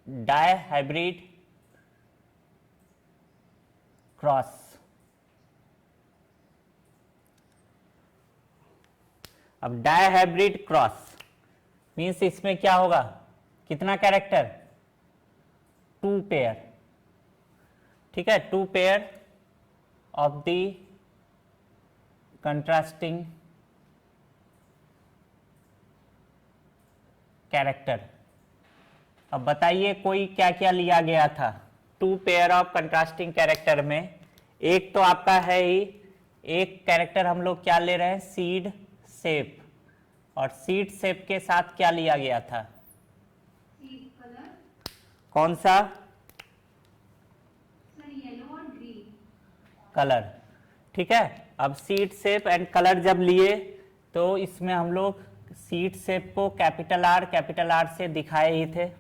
Dihybrid cross. अब dihybrid cross means इसमें क्या होगा, कितना कैरेक्टर, 2 पेयर, ठीक है, 2 pair of the contrasting character. अब बताइए कोई क्या क्या लिया गया था 2 पेयर ऑफ कंट्रास्टिंग कैरेक्टर में। एक तो आपका है ही, एक कैरेक्टर हम लोग क्या ले रहे हैं, सीड शेप, और सीड शेप के साथ क्या लिया गया था, सीड कलर। कौन सा, सर येलो और ग्रीन कलर, ठीक है। अब सीड शेप एंड कलर जब लिए तो इसमें हम लोग सीड शेप को कैपिटल आर से दिखाए ही थे।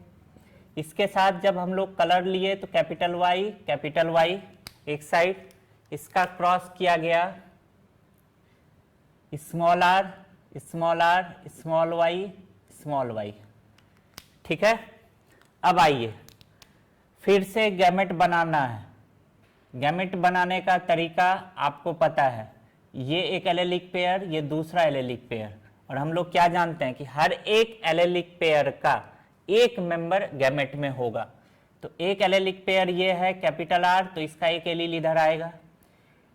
इसके साथ जब हम लोग कलर लिए तो कैपिटल वाई एक साइड, इसका क्रॉस किया गया स्मॉल आर स्मॉल वाई, ठीक है। अब आइए फिर से गैमेट बनाना है। गैमेट बनाने का तरीका आपको पता है, ये एक एलेलिक पेयर, ये दूसरा एलेलिक पेयर, और हम लोग क्या जानते हैं कि हर एक एलेलिक पेयर का एक मेंबर गैमेट में होगा। तो एक एलेलिक पेयर ये है कैपिटल आर, तो इसका एक एलील इधर आएगा।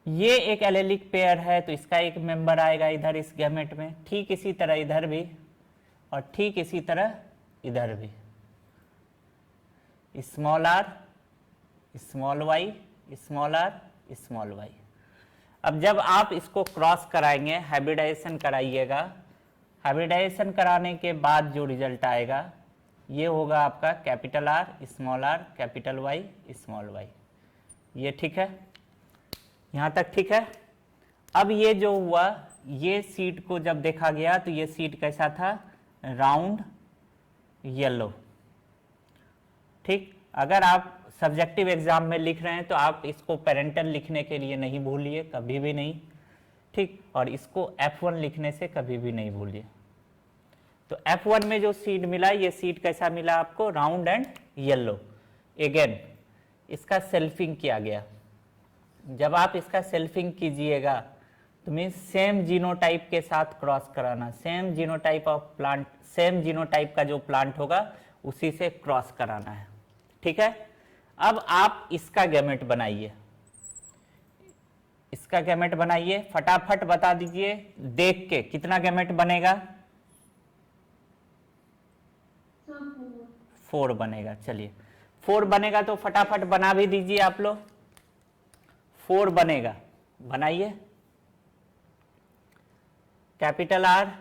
ये एक एलेलिक पेयर है तो इसका एक मेंबर आएगा इधर इस गैमेट में। ठीक इसी तरह इधर भी, और ठीक इसी तरह इधर भी, small R small Y small R small Y. अब जब आप इसको क्रॉस कराएंगे, हाइब्रिडाइजेशन कराइएगा, हाइब्रिडाइजेशन कराने के बाद जो रिजल्ट आएगा ये होगा आपका capital R capital Y small Y. ये ठीक है, यहाँ तक ठीक है। अब ये जो हुआ, ये सीड को जब देखा गया तो ये सीड कैसा था, राउंड येलो, ठीक। अगर आप सब्जेक्टिव एग्जाम में लिख रहे हैं तो आप इसको पेरेंटल लिखने के लिए नहीं भूलिए, कभी भी नहीं, ठीक। और इसको F1 लिखने से कभी भी नहीं भूलिए। तो F1 में जो सीड मिला, ये सीड कैसा मिला आपको, राउंड एंड येलो। अगेन इसका सेल्फिंग किया गया। जब आप इसका सेल्फिंग कीजिएगा तो मीन्स सेम जीनोटाइप के साथ क्रॉस कराना, same genotype of plant, same genotype का जो प्लांट होगा उसी से क्रॉस कराना है, ठीक है। अब आप इसका गैमेट बनाइए, इसका गैमेट बनाइए, फटाफट बता दीजिए देख के कितना गैमेट बनेगा, 4 बनेगा। चलिए 4 बनेगा तो फटाफट बना भी दीजिए आप लोग, 4 बनेगा, बनाइए। Capital R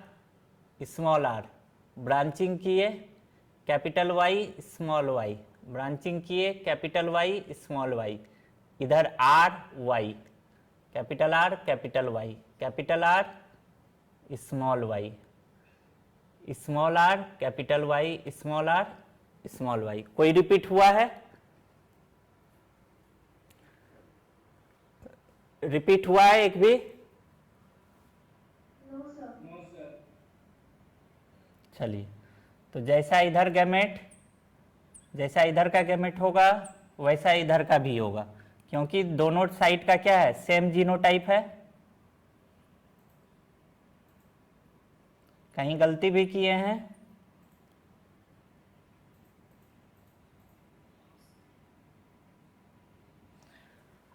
small R, branching किए, capital Y small Y, branching किए, कैपिटल वाई स्मॉल वाई, इधर R Y, capital R capital Y, capital R small Y, small R capital Y small R small Y. कोई repeat हुआ है, repeat हुआ है एक भी, चलिए। तो जैसा इधर गैमेट, जैसा इधर का गैमेट होगा वैसा इधर का भी होगा, क्योंकि दोनों साइड का क्या है, सेम जीनोटाइप है। कहीं गलती भी किए हैं,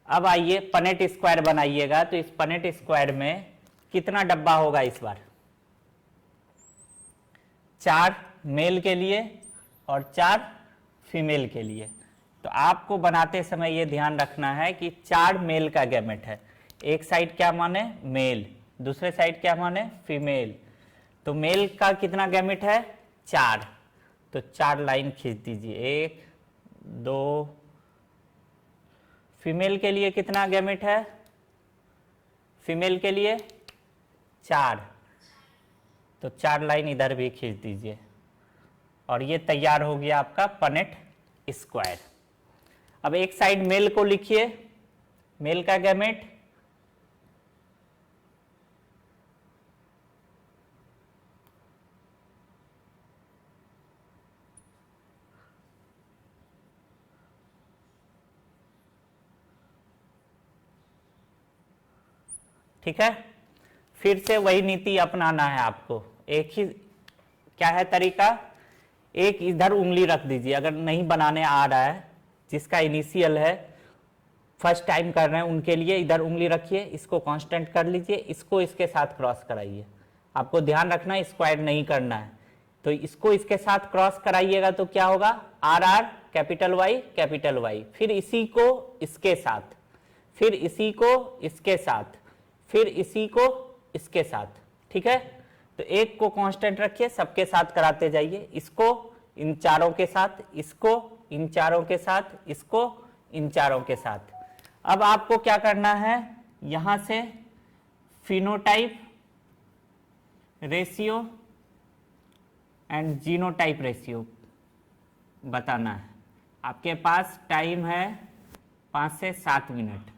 अब आइए पनेट स्क्वायर बनाइएगा। तो इस पनेट स्क्वायर में कितना डब्बा होगा इस बार, 4 मेल के लिए और 4 फीमेल के लिए। तो आपको बनाते समय ये ध्यान रखना है कि 4 मेल का गैमेट है, एक साइड क्या माने मेल, दूसरे साइड क्या माने फीमेल। तो मेल का कितना गैमेट है, 4, तो 4 लाइन खींच दीजिए, 1 2। फीमेल के लिए कितना गैमेट है, फीमेल के लिए 4, तो 4 लाइन इधर भी खींच दीजिए, और ये तैयार हो गया आपका पनेट स्क्वायर। अब एक साइड मेल को लिखिए, मेल का गैमेट, ठीक है, फिर से वही नीति अपनाना है आपको। एक ही क्या है तरीका, एक इधर उंगली रख दीजिए, अगर नहीं बनाने आ रहा है, जिसका इनिशियल है, फर्स्ट टाइम कर रहे हैं उनके लिए इधर उंगली रखिए, इसको कांस्टेंट कर लीजिए, इसको इसके साथ क्रॉस कराइए। आपको ध्यान रखना है स्क्वायर नहीं करना है, तो इसको इसके साथ क्रॉस कराइएगा तो क्या होगा, आर आर कैपिटल वाई, फिर इसी को इसके साथ, फिर इसी को इसके साथ, फिर इसी को इसके साथ। ठीक है, तो एक को कांस्टेंट रखिए, सबके साथ कराते जाइए, इसको इन चारों के साथ, इसको इन चारों के साथ, इसको इन चारों के साथ। अब आपको क्या करना है, यहां से phenotype ratio and genotype ratio बताना है। आपके पास टाइम है 5 से 7 मिनट।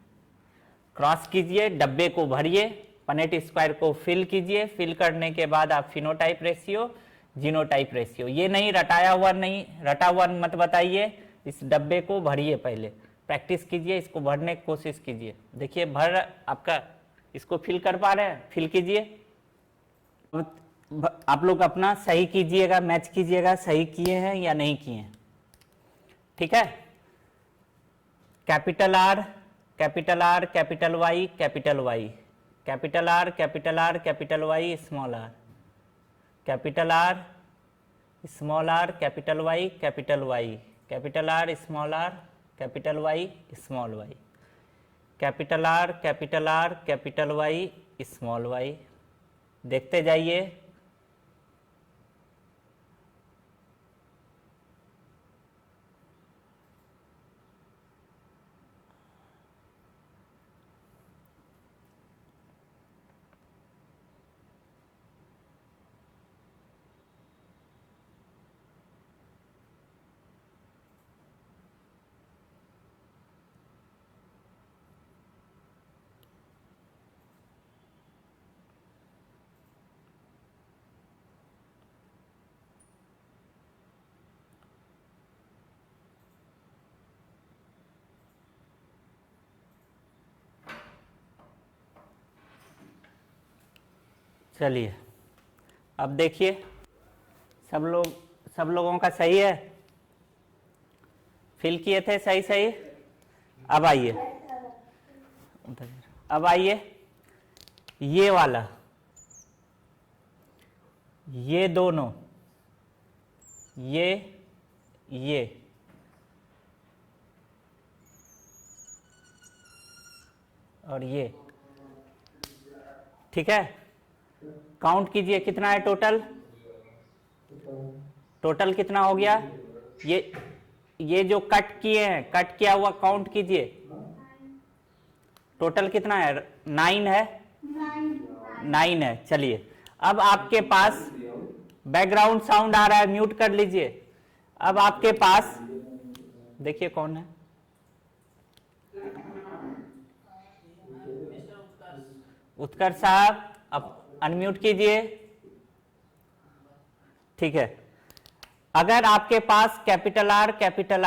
क्रॉस कीजिए, डब्बे को भरिए, पनेट स्क्वायर को फिल कीजिए, फिल करने के बाद आप फिनोटाइप रेशियो, जीनोटाइप रेशियो, ये नहीं रटाया हुआ मत बताइए, इस डब्बे को भरिए, पहले प्रैक्टिस कीजिए, इसको भरने की कोशिश कीजिए। देखिए भर आपका, इसको फिल कर पा रहे हैं, फिल कीजिए। आप लोग अपना सही कीजिएगा, मैच कीजिएगा, सही किए हैं या नहीं किए हैं। ठीक है, capital R capital R capital Y capital Y, capital R capital R capital Y small R, capital R small R capital Y capital Y, capital R small R capital Y small Y, capital R capital Y small Y. देखते जाइए। चलिए अब देखिए, सब लोगों का सही है, फिल किए थे सही सही। अब आइए, अब आइए, ये वाला, ये दोनों, ये और ये, ठीक है, काउंट कीजिए कितना है टोटल, टोटल कितना हो गया। ये जो कट किए हैं, कट किया हुआ काउंट कीजिए, टोटल कितना है, 9 है, 9 है। चलिए अब आपके पास बैकग्राउंड साउंड आ रहा है, म्यूट कर लीजिए। अब आपके पास देखिए कौन है, उत्कर्ष साहब, अब अनम्यूट कीजिए। ठीक है, अगर आपके पास कैपिटल आर कैपिटल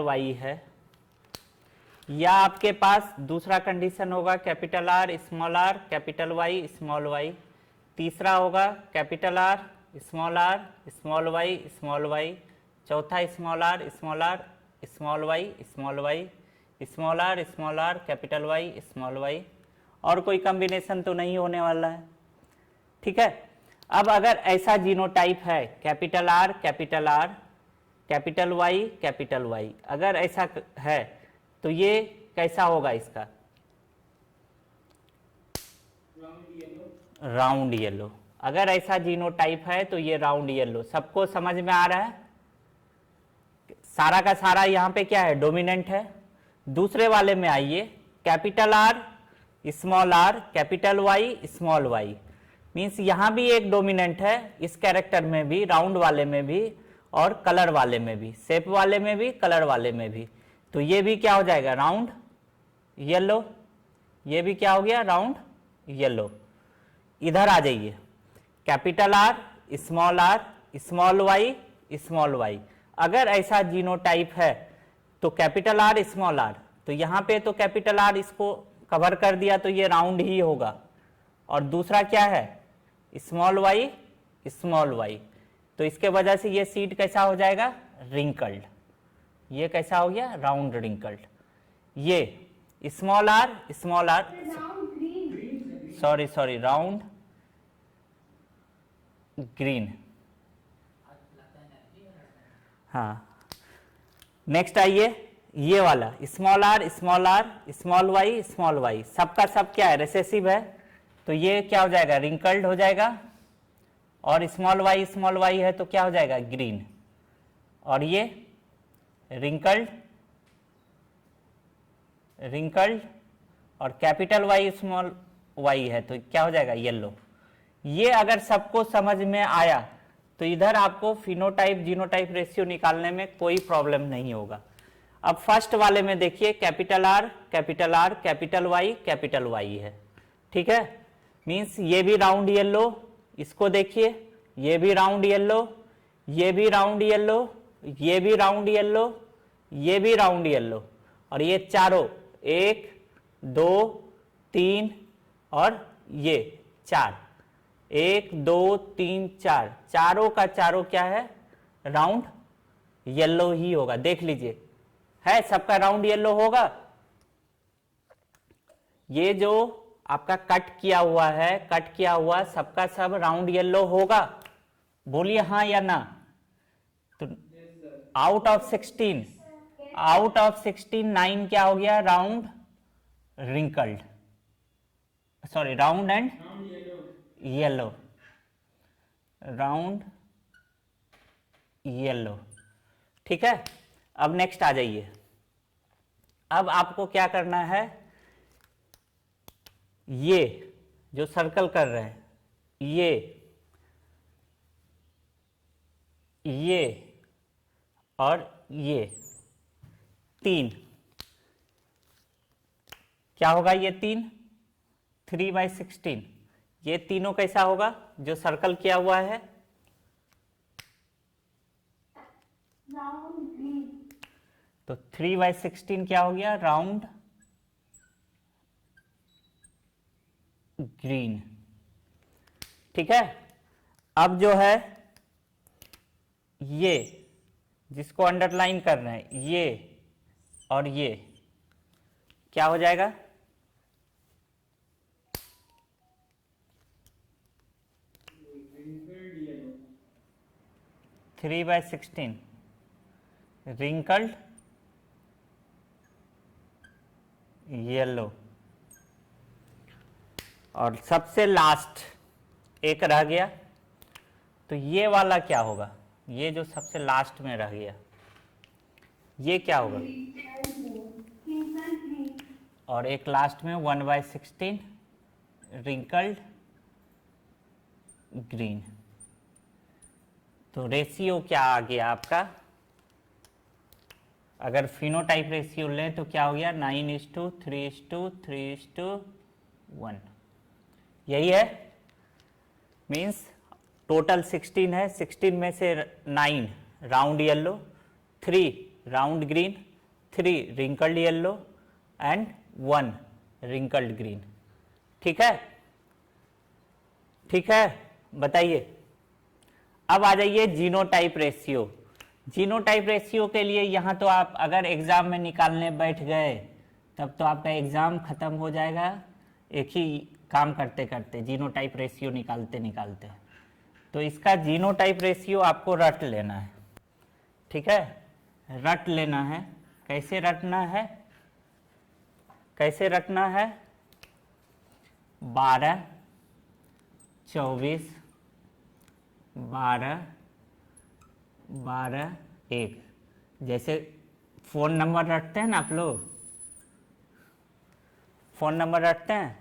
वाई है, या आपके पास दूसरा कंडीशन होगा capital R capital Y small Y, तीसरा होगा कैपिटल आर स्मॉल वाई, चौथा small R small Y, small R capital Y small Y, और कोई कॉम्बिनेशन तो नहीं होने वाला है। ठीक है, अब अगर ऐसा जीनोटाइप है कैपिटल आर कैपिटल वाई, अगर ऐसा है तो ये कैसा होगा, इसका राउंड येलो। अगर ऐसा जीनोटाइप है तो ये राउंड येलो। सबको समझ में आ रहा है, सारा का सारा यहाँ पे क्या है, डोमिनेंट है। दूसरे वाले में आइए, capital R capital Y small Y, means यहां भी एक डोमिनेंट है, इस कैरेक्टर में भी, राउंड वाले में भी और कलर वाले में भी, शेप वाले में भी, कलर वाले में भी। तो ये भी क्या हो जाएगा, राउंड येलो, ये भी क्या हो गया, राउंड येलो। इधर आ जाइए, कैपिटल आर स्मॉल वाई, अगर ऐसा जीनोटाइप है तो कैपिटल आर, तो यहाँ पे तो कैपिटल आर इसको कवर कर दिया तो ये राउंड ही होगा। और दूसरा क्या है, स्मॉल वाई, तो इसके वजह से ये सीट कैसा हो जाएगा, रिंकल्ड। ये कैसा हो गया, राउंड रिंकल्ड। ये small R round green. Sorry round green. हाँ, नेक्स्ट आइए, ये वाला स्मॉल आर स्मॉल वाई सबका सब क्या है, रिसेसिव है, तो ये क्या हो जाएगा, रिंकल्ड हो जाएगा। और स्मॉल वाई है तो क्या हो जाएगा, ग्रीन। और ये रिंकल्ड और कैपिटल वाई स्मॉल वाई है तो क्या हो जाएगा, येलो। ये अगर सबको समझ में आया तो इधर आपको फिनोटाइप जीनोटाइप रेशियो निकालने में कोई प्रॉब्लम नहीं होगा। अब फर्स्ट वाले में देखिए, कैपिटल आर कैपिटल वाई है, ठीक है। मींस ये भी राउंड येलो, इसको देखिए, ये भी राउंड येलो, ये भी राउंड येलो, ये भी राउंड येलो, ये भी राउंड येलो, और ये चारों 1 2 3 और ये 4, 1 2 3 4, चारों का चारों क्या है, राउंड येलो ही होगा। देख लीजिए, है सबका राउंड येलो होगा। ये जो आपका कट किया हुआ सबका सब राउंड येलो होगा, बोलिए हाँ या ना। तो आउट ऑफ 16 9 क्या हो गया, round wrinkled, sorry round and yellow, round yellow, ठीक है। अब नेक्स्ट आ जाइए, अब आपको क्या करना है, ये जो सर्कल कर रहे हैं, ये और ये 3 क्या होगा, ये 3/16, ये तीनों कैसा होगा, जो सर्कल किया हुआ है, राउंड ग्रीन। तो 3/16 क्या हो गया, राउंड ग्रीन, ठीक है। अब जो है ये जिसको अंडरलाइन कर रहे हैं, ये और ये क्या हो जाएगा, थ्री बाय 16 रिंकल्ड येलो। और सबसे लास्ट एक रह गया, तो ये वाला क्या होगा, ये जो सबसे लास्ट में रह गया ये क्या होगा, और एक लास्ट में 1/16 रिंकल्ड ग्रीन। तो रेशियो क्या आ गया आपका, अगर फिनोटाइप रेशियो लें तो क्या हो गया, 9:3:3:1, यही है। मीन्स टोटल 16 है, 16 में से 9 round yellow, 3 round green, 3 wrinkled yellow and 1 wrinkled green, ठीक है। ठीक है, बताइए। अब आ जाइए जीनोटाइप रेशियो। जीनोटाइप रेशियो के लिए यहाँ तो आप अगर एग्जाम में निकालने बैठ गए तब तो आपका एग्जाम खत्म हो जाएगा, एक ही काम करते करते जीनोटाइप रेशियो निकालते निकालते। तो इसका जीनोटाइप रेशियो आपको रट लेना है, ठीक है, रट लेना है। कैसे रटना है, कैसे रटना है, 12 24 12 12 1, जैसे फ़ोन नंबर रटते हैं ना आप लोग, फ़ोन नंबर रटते हैं,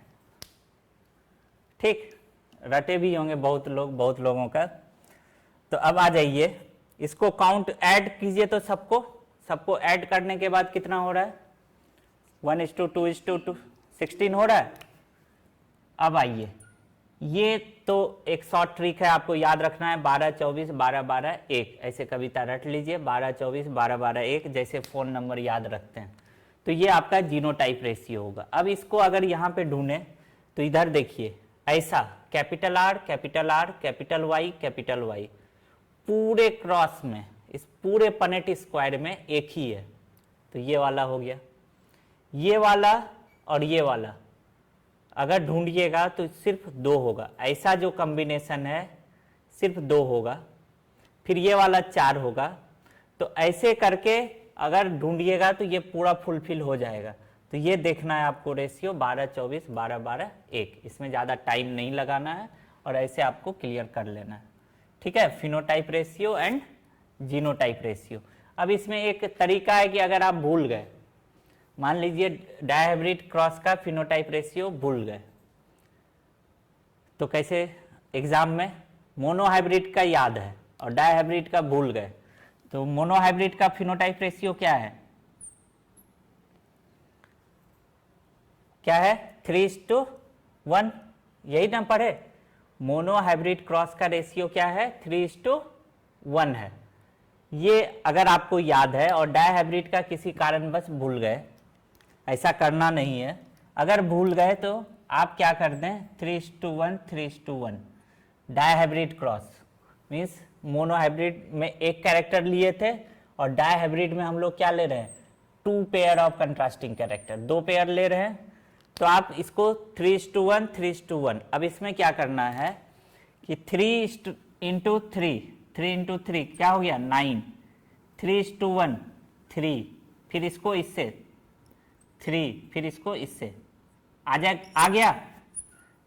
ठीक, रटे भी होंगे बहुत लोग, बहुत लोगों का। तो अब आ जाइए, इसको काउंट ऐड कीजिए, तो सबको ऐड करने के बाद कितना हो रहा है, 1:2:2 16 हो रहा है। अब आइए, ये तो एक शॉर्ट ट्रिक है, आपको याद रखना है, 12 24 12 12 1, ऐसे कविता रट लीजिए, 12 24 12 12 1, जैसे फ़ोन नंबर याद रखते हैं। तो ये आपका जीनोटाइप रेशियो होगा। अब इसको अगर यहाँ पे ढूंढे तो इधर देखिए, ऐसा capital R capital R capital Y पूरे क्रॉस में, इस पूरे पनेट स्क्वायर में एक ही है, तो ये वाला हो गया। ये वाला और ये वाला अगर ढूंढिएगा तो सिर्फ 2 होगा, ऐसा जो कॉम्बिनेशन है सिर्फ 2 होगा, फिर ये वाला 4 होगा। तो ऐसे करके अगर ढूंढिएगा तो ये पूरा फुलफिल हो जाएगा। तो ये देखना है आपको रेशियो 12 24 12 12 1, इसमें ज़्यादा टाइम नहीं लगाना है और ऐसे आपको क्लियर कर लेना है, ठीक है। Phenotype ratio and genotype ratio. अब इसमें एक तरीका है कि अगर आप भूल गए, मान लीजिए डायहाइब्रिड क्रॉस का फिनोटाइप रेशियो भूल गए, तो कैसे, एग्जाम में मोनोहाइब्रिड का याद है और डायहाइब्रिड का भूल गए, तो मोनोहाइब्रिड का फिनोटाइप रेशियो क्या है, क्या है 3:1, यही ना पढ़े। मोनोहाइब्रिड क्रॉस का रेशियो क्या है 3:1 है। ये अगर आपको याद है और डायहाइब्रिड का किसी कारणवश भूल गए, ऐसा करना नहीं है, अगर भूल गए तो आप क्या कर दें 3:1 3:1। डायहाइब्रिड क्रॉस मीन्स मोनोहाइब्रिड में एक कैरेक्टर लिए थे और डायहाइब्रिड में हम लोग क्या ले रहे हैं 2 pair of contrasting character, 2 pair ले रहे हैं। तो आप इसको 3:1 3:1। अब इसमें क्या करना है कि 3 इंटू 3 क्या हो गया 9, 3:1 3, फिर इसको इससे 3, फिर इसको इससे आ गया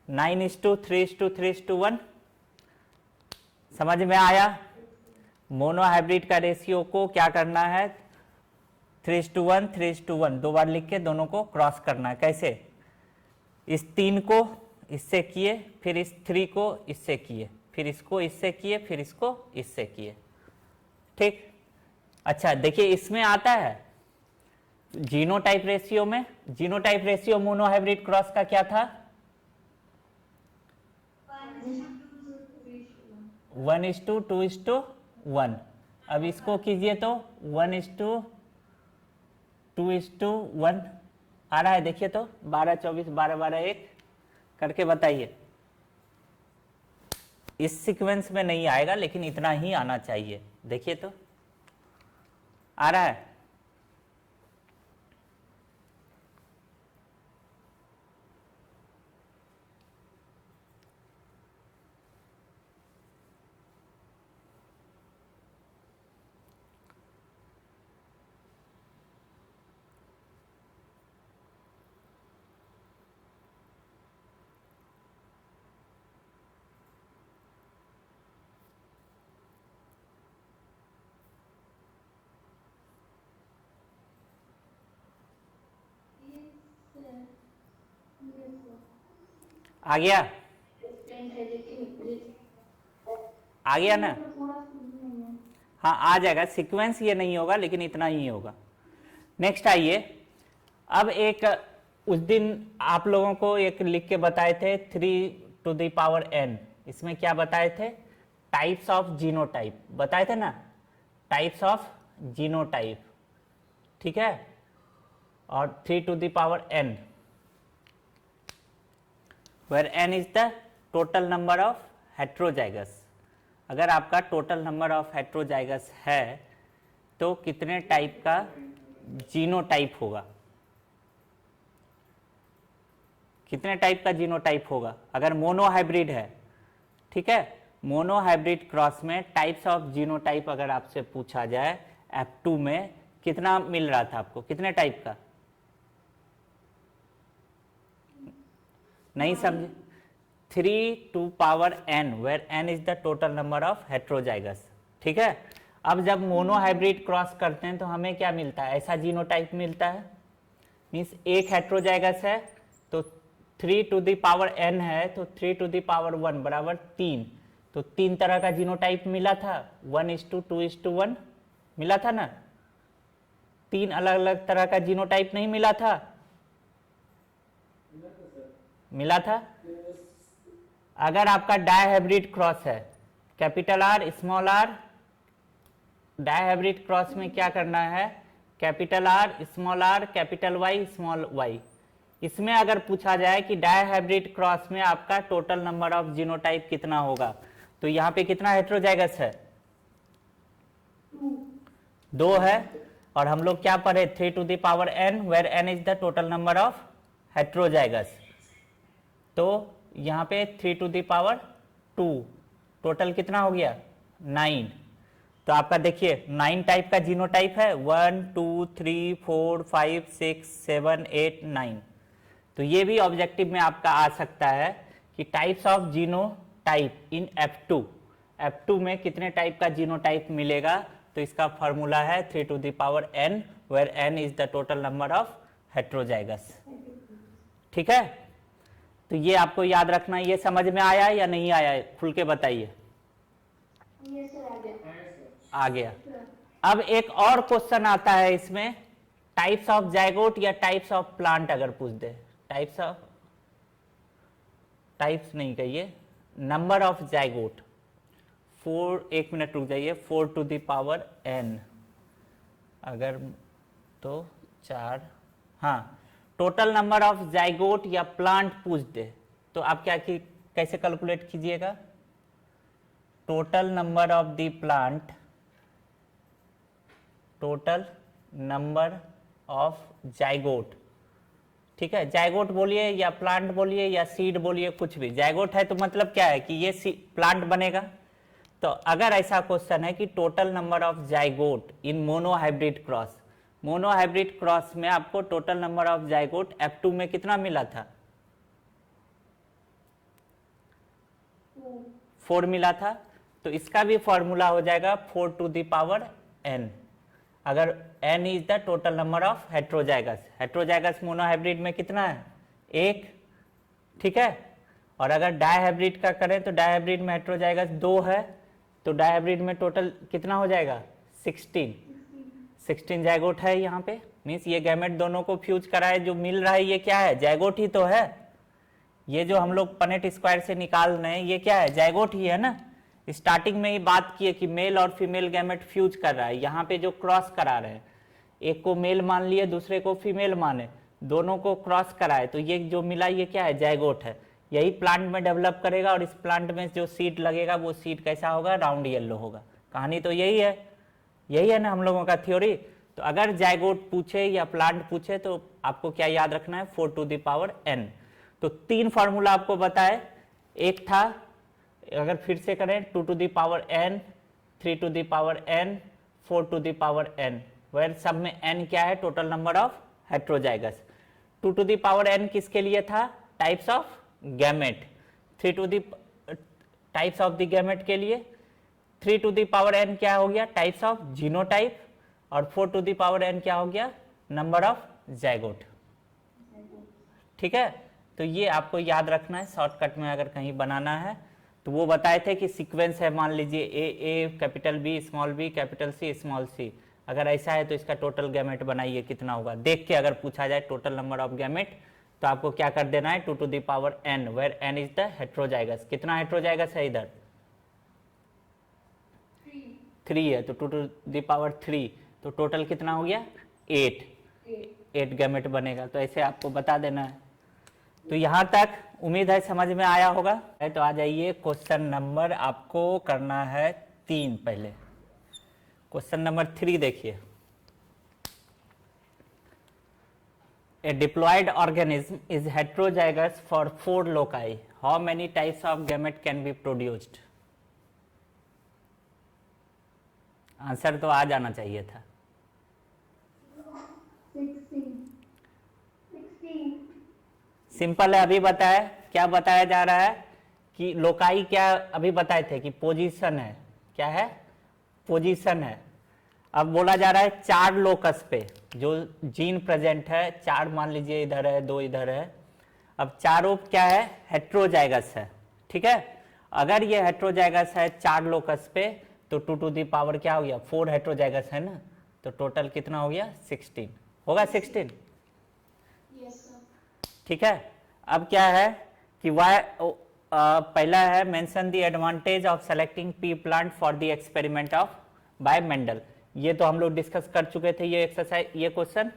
9:3:3:1। समझ में आया। मोनोहाइब्रिड का रेशियो को क्या करना है 3:1 3:1 दो बार लिख के दोनों को क्रॉस करना है। कैसे, इस 3 को इससे किए, फिर इस 3 को इससे किए, फिर इसको इससे किए, फिर इसको इससे किए, ठीक। अच्छा देखिए इसमें आता है जीनोटाइप रेशियो में, जीनोटाइप रेशियो मोनोहाइब्रिड क्रॉस का क्या था 1:2:1। अब इसको कीजिए तो 1:2:1 आ रहा है, देखिए तो 12 24 12 12 1 करके बताइए। इस सीक्वेंस में नहीं आएगा लेकिन इतना ही आना चाहिए, देखिए तो आ रहा है। आ गया, आ गया ना, हाँ आ जाएगा। सीक्वेंस ये नहीं होगा लेकिन इतना ही होगा। नेक्स्ट आइए, अब एक उस दिन आप लोगों को एक लिख के बताए थे 3⁴n, इसमें क्या बताए थे टाइप्स ऑफ जीनोटाइप बताए थे ना, टाइप्स ऑफ जीनोटाइप, ठीक है। और 3⁴n where n is the total number of heterozygous। अगर आपका टोटल नंबर ऑफ हेट्रोजाइगस है तो कितने टाइप का जीनोटाइप होगा, कितने टाइप का जीनोटाइप होगा अगर मोनोहाइब्रिड है, ठीक है। मोनोहाइब्रिड क्रॉस में टाइप्स ऑफ जीनोटाइप अगर आपसे पूछा जाए F2 में कितना मिल रहा था आपको, कितने टाइप का, नहीं समझे 3⁴n where n is the total number of heterozygous, ठीक है। अब जब मोनोहाइब्रिड क्रॉस करते हैं तो हमें क्या मिलता है, ऐसा जीनोटाइप मिलता है, मीन्स एक हेट्रोजाइगस है तो 3⁴n है तो 3⁴1 बराबर 3, तो 3 तरह का जीनोटाइप मिला था, 1:2:1 मिला था ना, 3 अलग अलग तरह का जीनोटाइप नहीं मिला था, मिला था। अगर आपका डायहाइब्रिड क्रॉस है capital R small R, dihybrid cross में क्या करना है capital R, capital Y, small Y. इसमें अगर पूछा जाए कि डायहाइब्रिड क्रॉस में आपका टोटल नंबर ऑफ जीनोटाइप कितना होगा, तो यहाँ पे कितना हेट्रोजाइगस है? 2 है। और हम लोग क्या पढ़े? 3 to the power n, where n is the total number of heterozygous. तो यहाँ पे 3 to the power 2, टोटल कितना हो गया? 9। तो आपका देखिए 9 टाइप का जीनोटाइप है, 1 2 3 4 5 6 7 8 9। तो ये भी ऑब्जेक्टिव में आपका आ सकता है कि types of genotype in F2 में कितने टाइप का जीनोटाइप मिलेगा। तो इसका फॉर्मूला है 3 to the power n, where n is the total number of heterozygous. ठीक है, तो ये आपको याद रखना। ये समझ में आया या नहीं आया? खुल के बताइए। Yes, sir, आ गया। आ गया। अब एक और क्वेश्चन आता है इसमें, टाइप्स ऑफ जाइगोट या टाइप्स ऑफ प्लांट अगर पूछ दे। टाइप्स नहीं कहिए, नंबर ऑफ जाइगोट। 1 मिनट रुक जाइए, 4 to the power n, अगर तो 4, हाँ, टोटल नंबर ऑफ जाइगोट या प्लांट पूछ दे तो आप क्या कैसे कैलकुलेट कीजिएगा? Total number of the plant, total number of zygote. ठीक है, जाइगोट बोलिए या प्लांट बोलिए या सीड बोलिए, कुछ भी। जाइगोट है तो मतलब क्या है कि ये प्लांट बनेगा। तो अगर ऐसा क्वेश्चन है कि total number of zygote in monohybrid cross, monohybrid cross में आपको total number of zygote F2 में कितना मिला था? 4 मिला था। तो इसका भी फॉर्मूला हो जाएगा 4 to the power n, अगर n is the total number of heterozygous. Heterozygous monohybrid में कितना है? 1। ठीक है, और अगर डायहाइब्रिड का करें तो डायहाइब्रिड में हेट्रोजाइगस 2 है, तो डायहाइब्रिड में टोटल कितना हो जाएगा? 16 जाइगोट है यहाँ पे। मीन्स ये गैमेट दोनों को फ्यूज कराए, जो मिल रहा है ये क्या है? जाइगोट ही तो है। ये जो हम लोग पनेट स्क्वायर से निकाल रहे हैं ये क्या है? जाइगोट ही है ना। स्टार्टिंग में ही बात किए कि मेल और फीमेल गैमेट फ्यूज कर रहा है। यहाँ पे जो क्रॉस करा रहे हैं, एक को मेल मान लिए, दूसरे को फीमेल माने, दोनों को क्रॉस कराए, तो ये जो मिला ये क्या है? जाइगोट है। यही प्लांट में डेवलप करेगा और इस प्लांट में जो सीड लगेगा वो सीड कैसा होगा? राउंड येलो होगा। कहानी तो यही है ना हम लोगों का थ्योरी। तो अगर जाइगोट पूछे या प्लांट पूछे तो आपको क्या याद रखना है? 4 to the power n। तो 3 फॉर्मूला आपको बताए। एक था, अगर फिर से करें, 2 to the power n, 3 to the power n, 4 to the power n, where सब में n क्या है? Total number of heterozygous. 2 to the power n किसके लिए था? Types of gamete. 3 to the types of the gamete के लिए। 3 to the power n क्या हो गया? Types of genotype. और 4 to the power n क्या हो गया? Number of zygote. ठीक है, तो ये आपको याद रखना है। शॉर्टकट में अगर कहीं बनाना है तो वो बताए थे कि सीक्वेंस है, मान लीजिए A capital B small B capital C small C. अगर ऐसा है तो इसका टोटल गैमेट बनाइए, कितना होगा देख के। अगर पूछा जाए टोटल नंबर ऑफ गैमेट तो आपको क्या कर देना है? 2 to the power n, where n is the heterozygous. कितना हेट्रोजाइगस है इधर? 3 है, तो 2 to the power 3, तो टोटल कितना हो गया? 8 गैमेट बनेगा। तो ऐसे आपको बता देना है। तो यहाँ तक उम्मीद है समझ में आया होगा। तो आ जाइए, क्वेश्चन नंबर आपको करना है 3। पहले क्वेश्चन नंबर 3 देखिए। A diploid organism is heterozygous for 4 loci. How many types of gamete can be produced? Answer तो आ जाना चाहिए था। 16 सिंपल है, अभी बताया। क्या बताया जा रहा है कि लोकाई क्या अभी बताए थे कि पोजीशन है। क्या है? पोजीशन है। अब बोला जा रहा है 4 लोकस पे जो जीन प्रेजेंट है, 4 मान लीजिए इधर है, 2 इधर है। अब चारों क्या है? हेट्रोजाइगस है। ठीक है, अगर ये हेट्रोजाइगस है 4 लोकस पे तो 2 to the power क्या हो गया? 4 हेट्रोजाइगस है ना, तो टोटल कितना हो गया? 16 होगा। 16। ठीक है, अब क्या है कि पहला है mention the advantage of selecting P plant for the experiment of bye Mendel. ये तो हम लोग डिस्कस कर चुके थे ये एक्सरसाइज, ये क्वेश्चन।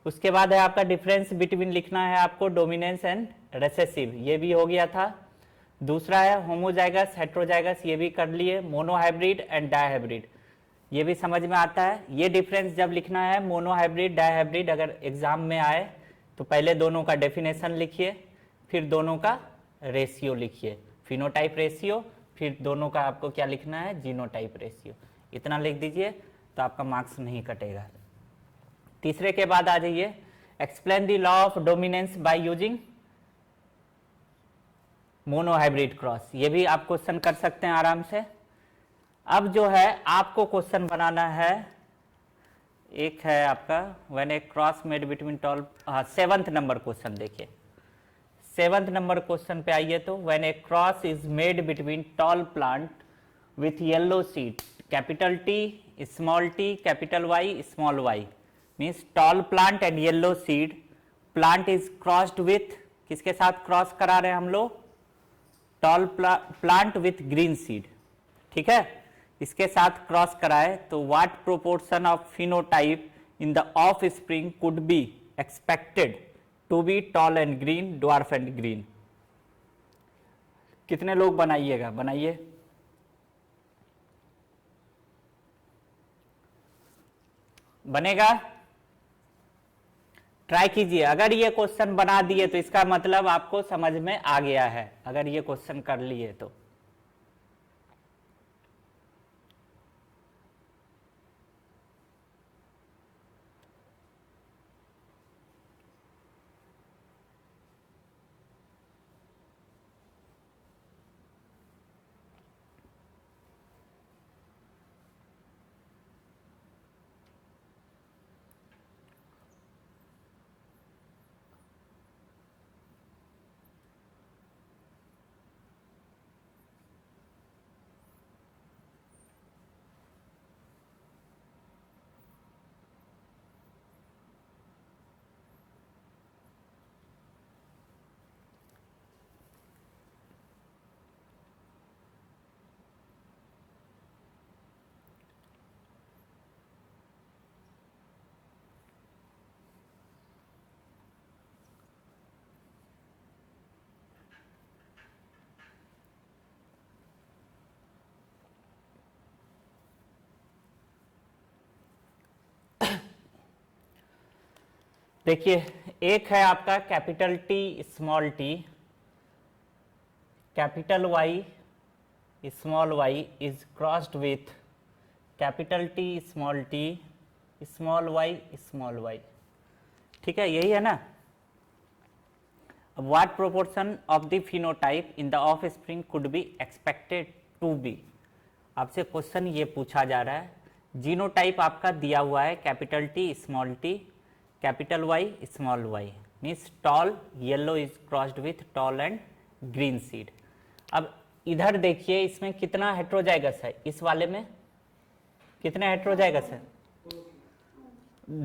उसके बाद है आपका डिफरेंस बिटवीन, लिखना है आपको डोमिनेंस एंड रिसेसिव, ये भी हो गया था। दूसरा है होमोजाइगस हेट्रोजाइगस, ये भी कर लिए। मोनोहाइब्रिड एंड डायहाइब्रिड, ये भी समझ में आता है। ये डिफरेंस जब लिखना है मोनोहाइब्रिड डायहाइब्रिड, अगर एग्जाम में आए तो पहले दोनों का डेफिनेशन लिखिए, फिर दोनों का रेशियो लिखिए, फिनोटाइप रेशियो, फिर दोनों का आपको क्या लिखना है, जीनोटाइप रेशियो। इतना लिख दीजिए तो आपका मार्क्स नहीं कटेगा। तीसरे के बाद आ जाइए, explain the law of dominance by using monohybrid cross, ये भी आप क्वेश्चन कर सकते हैं आराम से। अब जो है आपको क्वेश्चन बनाना है, एक है आपका when a cross made between tall, 7th number question देखिए। 7th नंबर क्वेश्चन पे आइए तो, when a cross is made between tall plant with yellow seed, capital T small T capital Y small Y, means tall plant and yellow seed, plant is crossed with, किसके साथ cross करा रहे हैं हम लोग, tall plant with green seed, ठीक है, इसके साथ क्रॉस कराए तो what proportion of phenotype in the offspring could be expected to be tall and green, dwarf and green. कितने लोग बनाइएगा, बनाइए। बनेगा, ट्राई कीजिए। अगर ये क्वेश्चन बना दिए तो इसका मतलब आपको समझ में आ गया है, अगर ये क्वेश्चन कर लिए तो। देखिए, एक है आपका capital T small T, capital Y small Y is crossed with capital T small Y, ठीक है, यही है ना। अब what proportion of the phenotype in the offspring could be expected to be, आपसे क्वेश्चन ये पूछा जा रहा है। जीनोटाइप आपका दिया हुआ है capital T small T capital Y small Y, means tall yellow is crossed with tall and green seed. अब इधर देखिए इसमें कितना हेट्रोजाइगस है, इस वाले में कितने हेट्रोजाइगस है,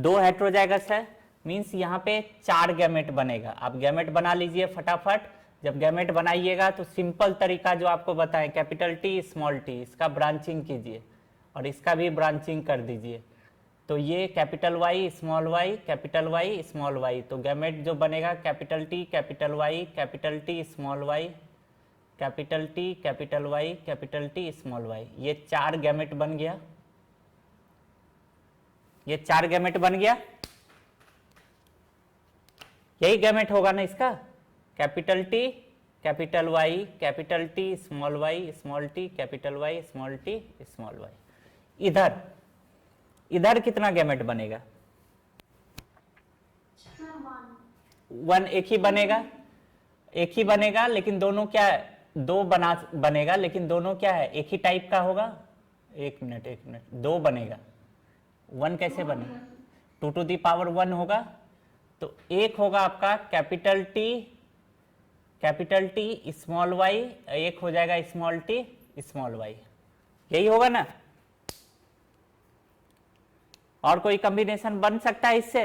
2 हेट्रोजाइगस है, मीन्स यहाँ पे 4 गैमेट बनेगा। आप गैमेट बना लीजिए फटाफट। जब गैमेट बनाइएगा तो सिंपल तरीका जो आपको बताएं, कैपिटल टी स्मॉल टी, इसका ब्रांचिंग कीजिए और इसका भी ब्रांचिंग कर दीजिए। तो ये capital Y small Y capital Y small Y, तो गैमेट जो बनेगा capital T small Y capital T small Y, ये 4 गैमेट बन गया, ये 4 गैमेट बन गया, यही गैमेट होगा ना इसका, capital T small T capital Y small Y. इधर कितना गैमेट बनेगा, 1 एक ही बनेगा, लेकिन दोनों क्या है, 2 बनेगा, लेकिन दोनों क्या है, एक ही टाइप का होगा। एक मिनट 2 बनेगा, 1 कैसे बनेगा, 2 टू दी पावर 1 होगा। तो एक होगा आपका कैपिटल टी स्मॉल वाई, एक हो जाएगा स्मॉल टी स्मॉल वाई, यही होगा ना। और कोई कॉम्बिनेशन बन सकता है इससे,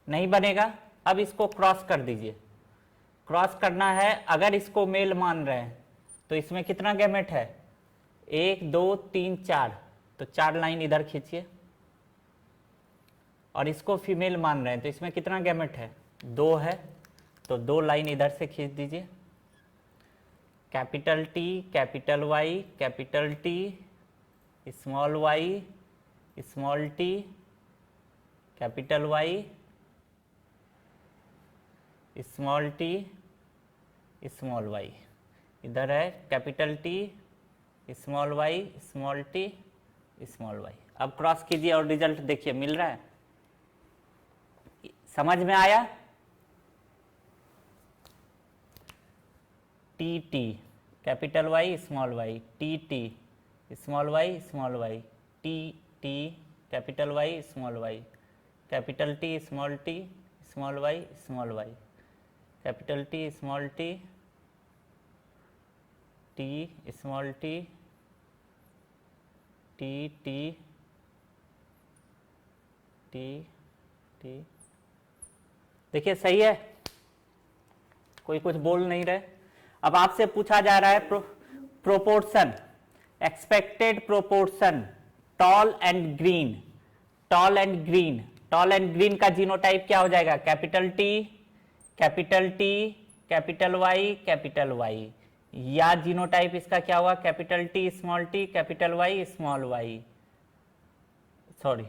नहीं बनेगा। अब इसको क्रॉस कर दीजिए, क्रॉस करना है, अगर इसको मेल मान रहे हैं तो इसमें कितना गैमेट है, 1 2 3 4, तो 4 लाइन इधर खींचिए, और इसको फीमेल मान रहे हैं तो इसमें कितना गैमेट है, 2 है, तो 2 लाइन इधर से खींच दीजिए। Capital T, capital Y, capital T, small Y, small T, capital Y, small T, small Y. इधर है capital T, small Y, small T, small Y. अब क्रॉस कीजिए और रिजल्ट देखिए मिल रहा है, समझ में आया। T T, capital Y, small Y, T T, small Y, small Y, T T, capital Y, small Y, capital T, small T, small Y, small Y, capital T, small T, T, small T, T T, T T. देखिए सही है, कोई कुछ बोल नहीं रहे। अब आपसे पूछा जा रहा है proportion, expected proportion tall and green, tall and green. Tall and green का जीनोटाइप क्या हो जाएगा, capital T, capital T, capital Y, capital Y. या जीनोटाइप इसका क्या हुआ, capital T, small T, capital Y, small Y, sorry,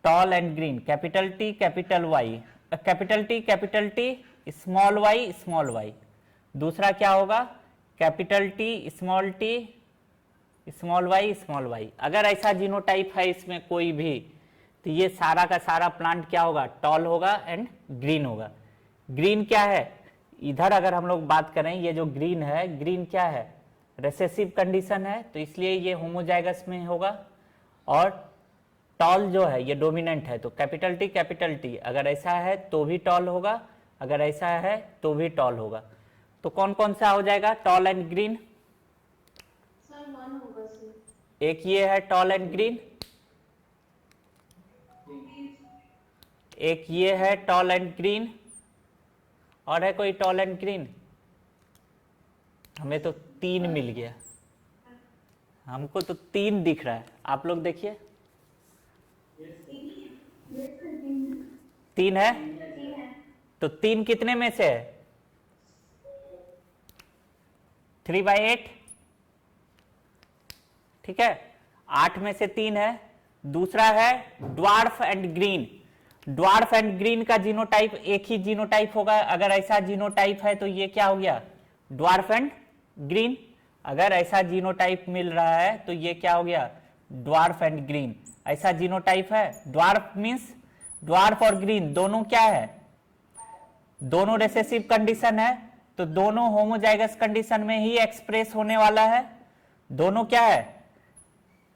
tall and green, capital T, capital Y, capital T, capital T, small Y, small Y. दूसरा क्या होगा, capital T, small T, small Y, small Y. अगर ऐसा genotype है इसमें कोई भी, तो ये सारा का सारा प्लांट क्या होगा, टॉल होगा एंड ग्रीन होगा। ग्रीन क्या है, इधर अगर हम लोग बात करें, ये जो ग्रीन है, ग्रीन क्या है, रिसेसिव कंडीशन है, तो इसलिए ये होमोजाइगस में होगा। और टॉल जो है ये डोमिनेंट है, तो कैपिटल टी अगर ऐसा है तो भी टॉल होगा, अगर ऐसा है तो भी टॉल होगा। तो कौन कौन सा हो जाएगा, टॉल एंड ग्रीन। सर 1 होगा सर। एक ये है टॉल एंड ग्रीन, एक ये है टॉल एंड ग्रीन, और है कोई टॉल एंड ग्रीन, हमें तो 3 मिल गया, हमको तो 3 दिख रहा है, आप लोग देखिए 3 है, तो 3 कितने में से है, 3/8, ठीक है, 8 में से 3 है। दूसरा है dwarf and green. Dwarf and green का जीनोटाइप एक ही जीनोटाइप होगा, अगर ऐसा जीनोटाइप है तो ये क्या हो गया, ड्वार्फ एंड ग्रीन। अगर ऐसा जीनोटाइप मिल रहा है तो ये क्या हो गया, ड्वार्फ एंड ग्रीन। ऐसा जीनोटाइप है, ड्वार्फ मींस ड्वार्फ और ग्रीन दोनों क्या है, दोनों रिसेसिव कंडीशन है, तो दोनों होमोजाइगस कंडीशन में ही एक्सप्रेस होने वाला है। दोनों क्या है,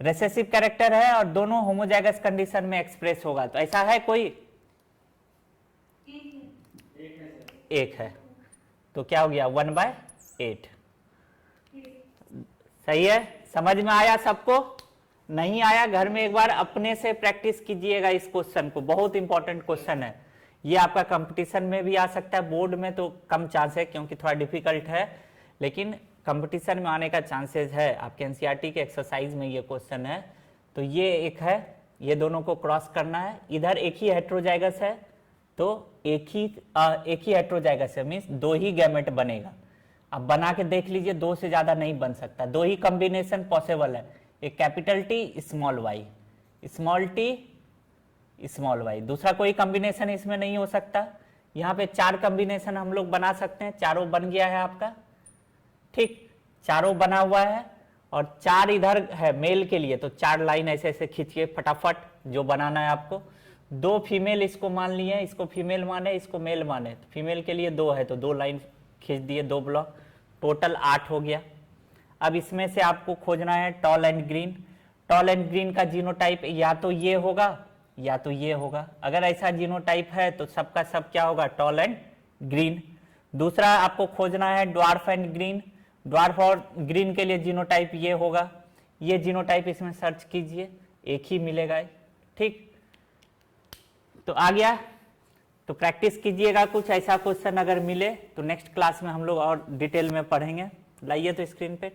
रिसेसिव कैरेक्टर है और दोनों होमोजाइगस कंडीशन में एक्सप्रेस होगा। तो ऐसा है कोई, एक है, तो क्या हो गया 1/8। सही है, समझ में आया सबको, नहीं आया घर में एक बार अपने से प्रैक्टिस कीजिएगा इस क्वेश्चन को, बहुत इंपॉर्टेंट क्वेश्चन है ये। आपका कंपटीशन में भी आ सकता है, बोर्ड में तो कम चांस है क्योंकि थोड़ा डिफिकल्ट है, लेकिन कंपटीशन में आने का चांसेस है। आपके एनसीईआरटी के एक्सरसाइज में ये क्वेश्चन है। तो ये एक है, ये दोनों को क्रॉस करना है। इधर एक ही हेट्रोजाइगस है, तो एक ही हेट्रोजाइगस है, मीन्स 2 ही गैमेट बनेगा। अब बना के देख लीजिए, 2 से ज्यादा नहीं बन सकता, 2 ही कॉम्बिनेशन पॉसिबल है, एक capital T, small Y, small T, small Y. दूसरा कोई कॉम्बिनेशन इसमें नहीं हो सकता। यहाँ पे 4 कॉम्बिनेशन हम लोग बना सकते हैं, चारों बन गया है आपका, ठीक, चारों बना हुआ है। और 4 इधर है मेल के लिए, तो 4 लाइन ऐसे ऐसे खींचिए फटाफट जो बनाना है आपको। 2 फीमेल इसको मान लिए, इसको फीमेल माने, इसको मेल माने, तो फीमेल के लिए 2 है तो 2 लाइन खींच दिए, 2 ब्लॉक, टोटल 8 हो गया। अब इसमें से आपको खोजना है toll and green. Tall and green का जीनोटाइप या तो ये होगा या तो ये होगा। अगर ऐसा जीनोटाइप है तो सबका सब क्या होगा, टॉल एंड ग्रीन। दूसरा आपको खोजना है ड्वार्फ एंड ग्रीन। ड्वार्फ और ग्रीन के लिए जीनोटाइप ये होगा, ये जीनोटाइप इसमें सर्च कीजिए, एक ही मिलेगा, ठीक। तो आ गया, तो प्रैक्टिस कीजिएगा, कुछ ऐसा क्वेश्चन अगर मिले तो नेक्स्ट क्लास में हम लोग और डिटेल में पढ़ेंगे। लाइए तो स्क्रीन पे।